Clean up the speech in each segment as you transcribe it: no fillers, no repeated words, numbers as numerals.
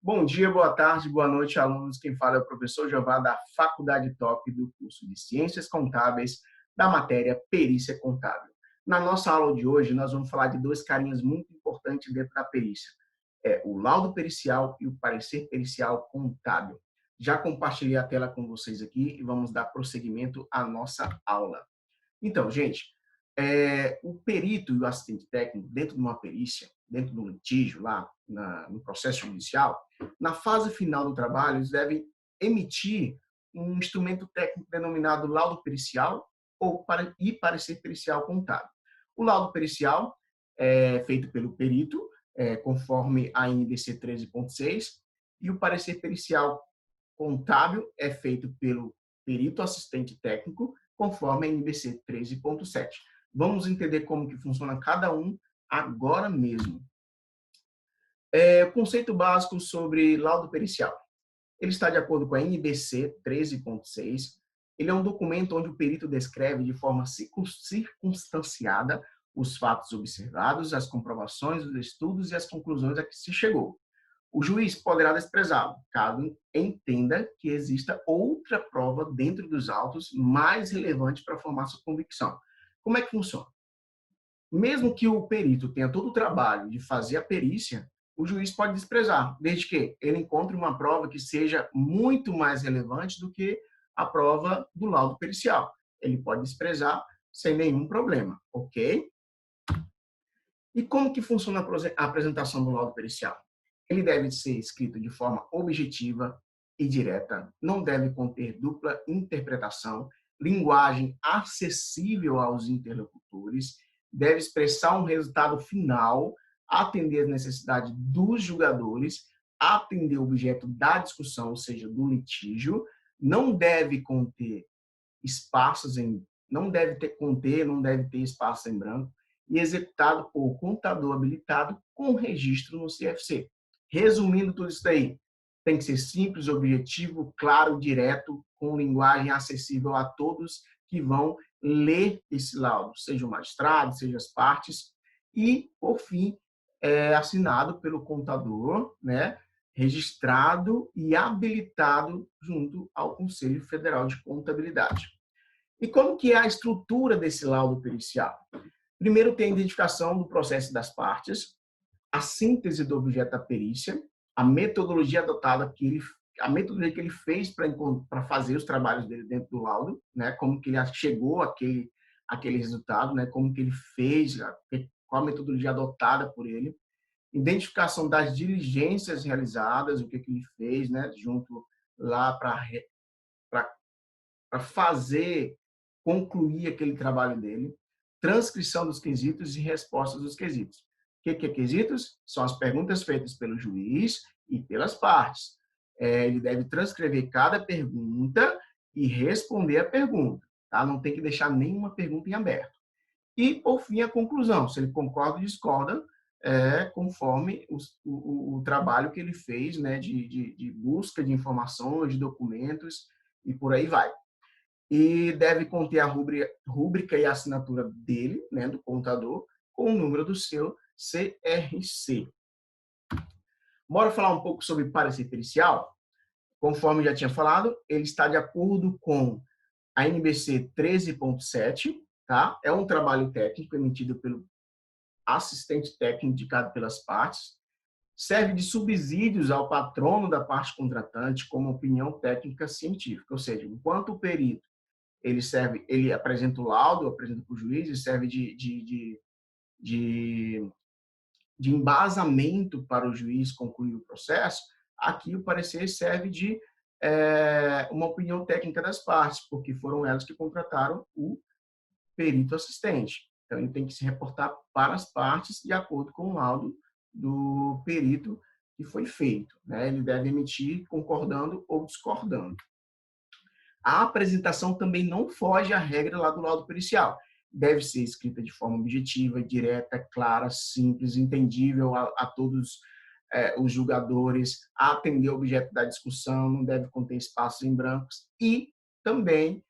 Bom dia, boa tarde, boa noite, alunos. Quem fala é o professor Jeová da Faculdade Top do curso de Ciências Contábeis da matéria Perícia Contábil. Na nossa aula de hoje, nós vamos falar de dois carinhas muito importantes dentro da perícia. É o laudo pericial e o parecer pericial contábil. Já compartilhei a tela com vocês aqui e vamos dar prosseguimento à nossa aula. Então, gente, o perito e o assistente técnico, dentro de uma perícia, dentro do litígio, lá no processo judicial, na fase final do trabalho, eles devem emitir um instrumento técnico denominado laudo pericial e parecer pericial contábil. O laudo pericial é feito pelo perito, conforme a NBC 13.6, e o parecer pericial contábil é feito pelo perito assistente técnico, conforme a NBC 13.7. Vamos entender como que funciona cada um agora mesmo. O conceito básico sobre laudo pericial. Ele está de acordo com a NBC 13.6. Ele é um documento onde o perito descreve de forma circunstanciada os fatos observados, as comprovações, os estudos e as conclusões a que se chegou. O juiz poderá desprezá-lo, caso entenda que exista outra prova dentro dos autos mais relevante para formar sua convicção. Como é que funciona? Mesmo que o perito tenha todo o trabalho de fazer a perícia, o juiz pode desprezar, desde que ele encontre uma prova que seja muito mais relevante do que a prova do laudo pericial. Ele pode desprezar sem nenhum problema, ok? E como que funciona a apresentação do laudo pericial? Ele deve ser escrito de forma objetiva e direta, não deve conter dupla interpretação, linguagem acessível aos interlocutores, deve expressar um resultado final, atender às necessidades dos julgadores, atender o objeto da discussão, ou seja, do litígio, não deve conter espaços em, não deve ter espaços em branco, e executado por contador habilitado com registro no CFC. Resumindo tudo isso daí, tem que ser simples, objetivo, claro, direto, com linguagem acessível a todos que vão ler esse laudo, seja o magistrado, seja as partes, e, por fim, assinado pelo contador, né, registrado e habilitado junto ao Conselho Federal de Contabilidade. E como que é a estrutura desse laudo pericial? Primeiro tem a identificação do processo das partes, a síntese do objeto da perícia, a metodologia adotada a metodologia que ele fez para fazer os trabalhos dele dentro do laudo, né? Como que ele chegou àquele resultado, né? Como que ele fez, qual a metodologia adotada por ele, identificação das diligências realizadas, o que ele fez, né? Junto lá para fazer, concluir aquele trabalho dele, transcrição dos quesitos e respostas dos quesitos. O que é quesitos? São as perguntas feitas pelo juiz e pelas partes. Ele deve transcrever cada pergunta e responder a pergunta. Tá? Não tem que deixar nenhuma pergunta em aberto. E, por fim, a conclusão. Se ele concorda ou discorda, conforme o trabalho que ele fez, né, de busca de informações, de documentos e por aí vai. E deve conter a rúbrica e a assinatura dele, né, do contador, com o número do seu CRC. Bora falar um pouco sobre parecer pericial? Conforme já tinha falado, ele está de acordo com a NBC 13.7, tá? É um trabalho técnico emitido pelo assistente técnico indicado pelas partes, serve de subsídios ao patrono da parte contratante como opinião técnica científica, ou seja, enquanto o perito ele apresenta o laudo, apresenta para o juiz, e serve de embasamento para o juiz concluir o processo. Aqui o parecer serve de uma opinião técnica das partes, porque foram elas que contrataram o perito assistente. Então, ele tem que se reportar para as partes de acordo com o laudo do perito que foi feito, né? Ele deve emitir concordando ou discordando. A apresentação também não foge à regra lá do laudo pericial. Deve ser escrita de forma objetiva, direta, clara, simples, entendível a todos os julgadores, atender o objeto da discussão, não deve conter espaços em brancos e também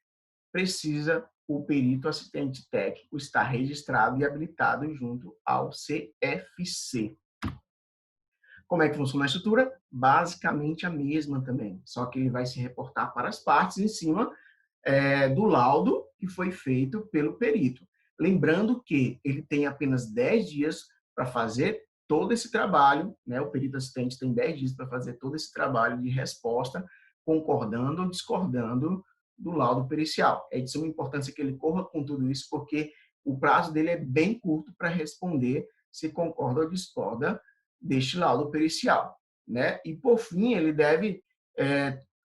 precisa o perito assistente técnico estar registrado e habilitado junto ao CFC. Como é que funciona a estrutura? Basicamente a mesma também, só que ele vai se reportar para as partes em cima do laudo que foi feito pelo perito. Lembrando que ele tem apenas 10 dias para fazer todo esse trabalho, né? O perito assistente tem 10 dias para fazer todo esse trabalho de resposta, concordando ou discordando do laudo pericial. É de suma importância que ele corra com tudo isso, porque o prazo dele é bem curto para responder se concorda ou discorda deste laudo pericial, né? E, por fim, ele deve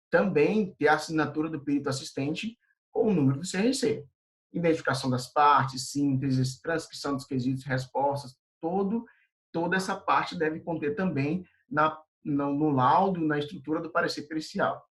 também ter a assinatura do perito assistente com o número do CRC. Identificação das partes, síntese, transcrição dos quesitos, respostas, toda essa parte deve conter também no laudo, na estrutura do parecer pericial.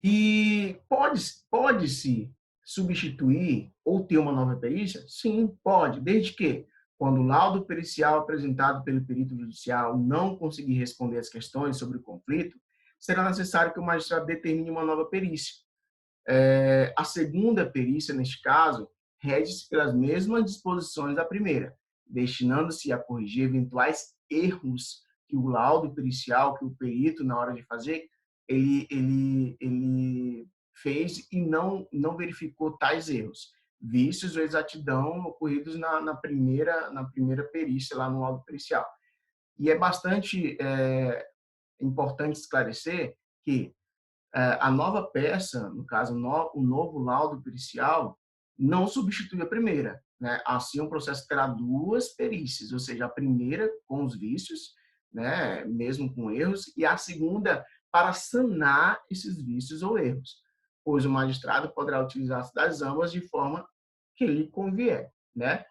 E pode-se substituir ou ter uma nova perícia? Sim, pode, desde que, quando o laudo pericial apresentado pelo perito judicial não conseguir responder as questões sobre o conflito, será necessário que o magistrado determine uma nova perícia. A segunda perícia, neste caso, rege-se pelas mesmas disposições da primeira, destinando-se a corrigir eventuais erros que o laudo pericial, que o perito, na hora de fazer, ele fez e não verificou tais erros, vícios ou exatidão ocorridos na primeira perícia, lá no laudo pericial. E é bastante importante esclarecer que a nova peça, no caso, o novo laudo pericial, não substitui a primeira, né? Assim, o processo terá duas perícias, ou seja, a primeira com os vícios, né, mesmo com erros, e a segunda para sanar esses vícios ou erros, pois o magistrado poderá utilizar das ambas de forma que lhe convier, né?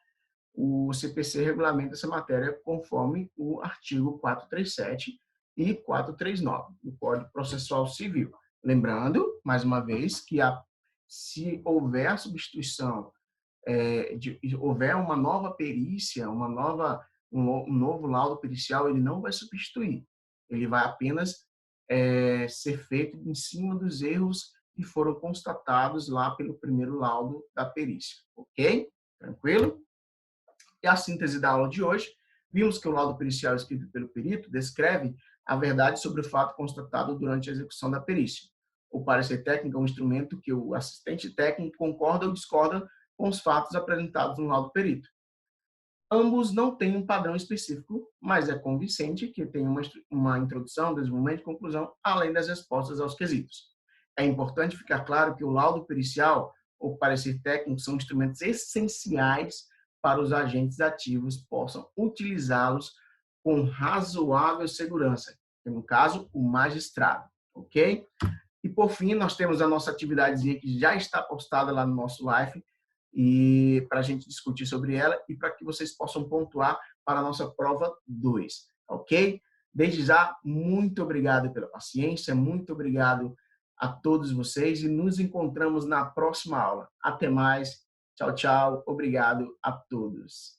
O CPC regulamenta essa matéria conforme o artigo 437 e 439 do Código Processual Civil. Lembrando, mais uma vez, que se houver a substituição, houver uma nova perícia, um novo laudo pericial, ele não vai substituir. Ele vai apenas ser feito em cima dos erros que foram constatados lá pelo primeiro laudo da perícia. Ok? Tranquilo? E a síntese da aula de hoje, vimos que o laudo pericial escrito pelo perito descreve a verdade sobre o fato constatado durante a execução da perícia. O parecer técnico é um instrumento que o assistente técnico concorda ou discorda com os fatos apresentados no laudo perito. Ambos não têm um padrão específico, mas é convincente que tem uma introdução, desenvolvimento e conclusão, além das respostas aos quesitos. É importante ficar claro que o laudo pericial ou parecer técnico são instrumentos essenciais para os agentes ativos possam utilizá-los com razoável segurança, que no caso, o magistrado, ok? E por fim, nós temos a nossa atividadezinha que já está postada lá no nosso live, e para a gente discutir sobre ela e para que vocês possam pontuar para a nossa prova 2, ok? Desde já, muito obrigado pela paciência, muito obrigado a todos vocês e nos encontramos na próxima aula. Até mais. Tchau, tchau. Obrigado a todos.